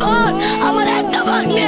বোন, আমার একটা ভাগ্নে।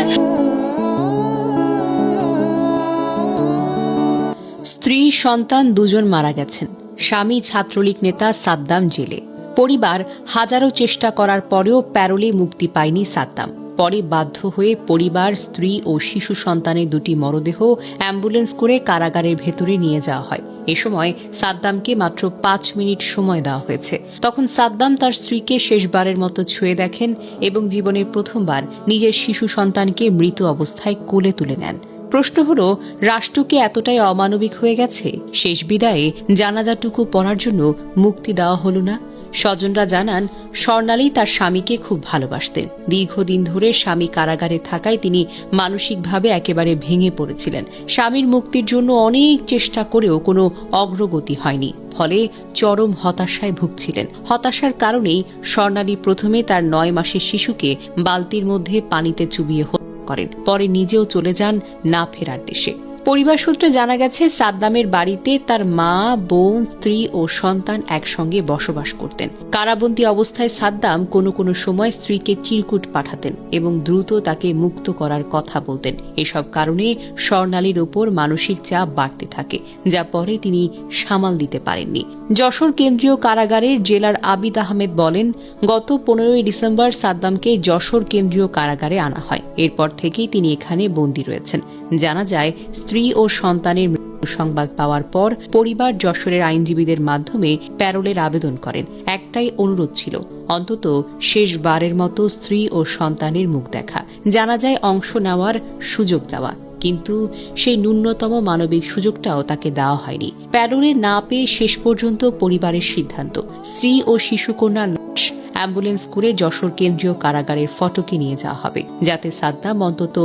স্ত্রী সন্তান দুজন মারা গেছেন। স্বামী ছাত্রলীগ নেতা সাদ্দাম জেলে। পরিবার হাজারো চেষ্টা করার পরেও প্যারোলে মুক্তি পায়নি সাদ্দাম। পরে বাধ্য হয়ে পরিবার, স্ত্রী ও শিশু সন্তানের দুটি মরদেহ অ্যাম্বুলেন্স করে কারাগারের ভেতরে নিয়ে যাওয়া হয়। এ সময় সাদ্দামকে মাত্র 5 মিনিট সময় দেওয়া হয়েছে। তখন সাদ্দাম তার স্ত্রীকে শেষবারের মতো ছুঁয়ে দেখেন এবং জীবনের প্রথমবার নিজের শিশু সন্তানকে মৃত অবস্থায় কোলে তুলে নেন। প্রশ্ন হলো, রাষ্ট্র কি এতটাই অমানবিক হয়ে গেছে? শেষ বিদায়ে জানাজাটুকু পড়ার জন্য মুক্তি দেওয়া হলো না। স্বজনরা জানান, স্বর্ণালী তার স্বামীকে খুব ভালোবাসতেন। দীর্ঘদিন ধরে স্বামী কারাগারে থাকায় তিনি মানসিকভাবে একেবারে ভেঙে পড়েছিলেন। স্বামীর মুক্তির জন্য অনেক চেষ্টা করেও কোনো অগ্রগতি হয়নি। ফলে চরম হতাশায় ভুগছিলেন। হতাশার কারণেই স্বর্ণালী প্রথমে তার 9 মাসের শিশুকে বালতির মধ্যে পানিতে চুবিয়ে করেন। পরে নিজেও চলে যান না ফেরার দেশে। পরিবার সূত্রে জানা গেছে, সাদ্দামের বাড়িতে তার মা, বোন, স্ত্রী ও সন্তান একসঙ্গে বসবাস করতেন। কারাবন্দী অবস্থায় সাদ্দাম কোনো কোনো সময় স্ত্রীকে চিরকুট পাঠাতেন এবং দ্রুত তাকে মুক্ত করার কথা বলতেন। এসব কারণে স্বর্ণালীর ওপর মানসিক চাপ বাড়তে থাকে, যা পরে তিনি সামাল দিতে পারেননি। যশোর কেন্দ্রীয় কারাগারের জেলার আবিদ আহমেদ বলেন, গত 15 ডিসেম্বর সাদ্দামকে যশোর কেন্দ্রীয় কারাগারে আনা হয়। এরপর থেকেই তিনি এখানে বন্দী রয়েছেন। জানা যায়, স্ত্রী ও সন্তানের মৃত্যু সংবাদ পাওয়ার পর পরিবার যশোরের আইনজীবীদের মাধ্যমে প্যারোলের আবেদন করেন। একটাই অনুরোধ ছিল, অন্তত শেষবারের মতো স্ত্রী ও সন্তানের মুখ দেখা, জানাজায় অংশ নেওয়ার সুযোগ দেওয়া। কিন্তু সেই ন্যূনতম মানবিক সুযোগটাও তাকে দেওয়া হয়নি। প্যারোলে না পেয়ে শেষ পর্যন্ত পরিবারের সিদ্ধান্ত, স্ত্রী ও শিশুকন্যার লাশ অ্যাম্বুলেন্স করে যশোর কেন্দ্রীয় কারাগারের ফটকে নিয়ে যাওয়া হবে, যাতে সাদ্দাম অন্তত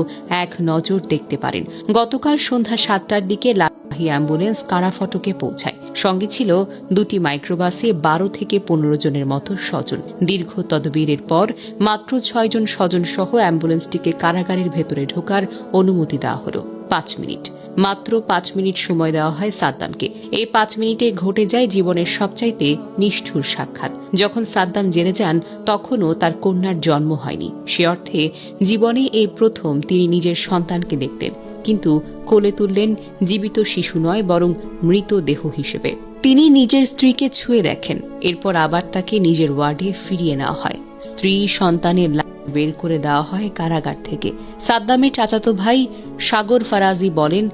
এক নজর দেখতে পারেন। গতকাল সন্ধ্যা 7টার দিকে লাহি অ্যাম্বুলেন্স কারা ফটকে পৌঁছায়। সঙ্গে ছিল 2টি মাইক্রোবাসে 12 থেকে 15 জনের মতো স্বজন। দীর্ঘ তদবিরের পর মাত্র 6 জন স্বজন সহ অ্যাম্বুলেন্সটিকে কারাগারের ভেতরে ঢোকার অনুমতি দেওয়া হলো। 5 মিনিট, মাত্র 5 মিনিট সময় দেওয়া হয় সাদ্দামকে। এই 5 মিনিটে ঘটে যায় জীবনের সবচাইতে নিষ্ঠুর সাক্ষাৎ। যখন সাদ্দাম জেলে যান, তখনও তার কন্যার জন্ম হয়নি। সে অর্থে জীবনে এই প্রথম তিনি নিজের সন্তানকে দেখতেন, কিন্তু কোলে তুললেন জীবিত শিশু নয়, বরং মৃতদেহ হিসেবে। তিনি নিজের স্ত্রীকে ছুঁয়ে দেখেন। এরপর আবার তাকে নিজের ওয়ার্ডে ফিরিয়ে নেওয়া হয়। স্ত্রী সন্তানের বের করে দেওয়া হয় কারাগার থেকে। সাদ্দামের চাচাতো ভাই সাগর ফারাজি বলেন,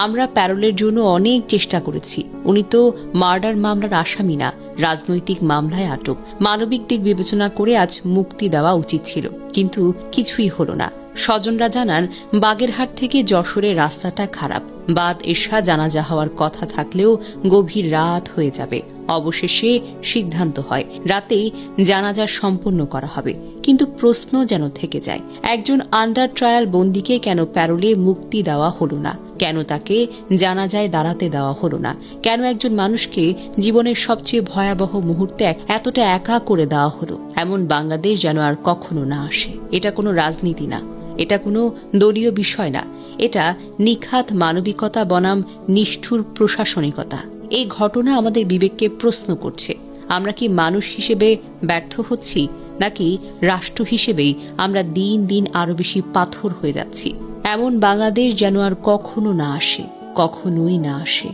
আমরা প্যারোলের জন্য অনেক চেষ্টা করেছি। উনি তো মার্ডার মামলার আসামি না, রাজনৈতিক মামলায় আটক। মানবিক দিক বিবেচনা করে আজ মুক্তি দেওয়া উচিত ছিল, কিন্তু কিছুই হলো না। স্বজনরা জানান, বাগেরহাট থেকে যশোরের রাস্তাটা খারাপ। বাদ এশা জানাজা হওয়ার কথা থাকলেও গভীর রাত হয়ে যাবে। অবশেষে সিদ্ধান্ত হয়, রাতেই জানাজা সম্পন্ন করা হবে। কিন্তু প্রশ্ন যেন থেকে যায়, একজন আন্ডার ট্রায়াল বন্দীকে কেন প্যারোলে মুক্তি দেওয়া হলো না? কেন তাকে জানাজায় দাঁড়াতে দেওয়া হলো না? কেন একজন মানুষকে জীবনের সবচেয়ে ভয়াবহ মুহূর্তে এতটা একা করে দেওয়া হলো? এমন বাংলাদেশ যেন আর কখনো না আসে। এটা কোনো রাজনীতি না, এটা কোনো দলীয় বিষয় না, এটা নিখাত মানবিকতা বনাম নিষ্ঠুর প্রশাসনিকতা। এই ঘটনা আমাদের বিবেককে প্রশ্ন করছে, আমরা কি মানুষ হিসেবে ব্যর্থ হচ্ছি, নাকি রাষ্ট্র হিসেবেই আমরা দিন দিন আরো বেশি পাথর হয়ে যাচ্ছি? এমন বাংলাদেশ যেন আর কখনো না আসে, কখনোই না আসে।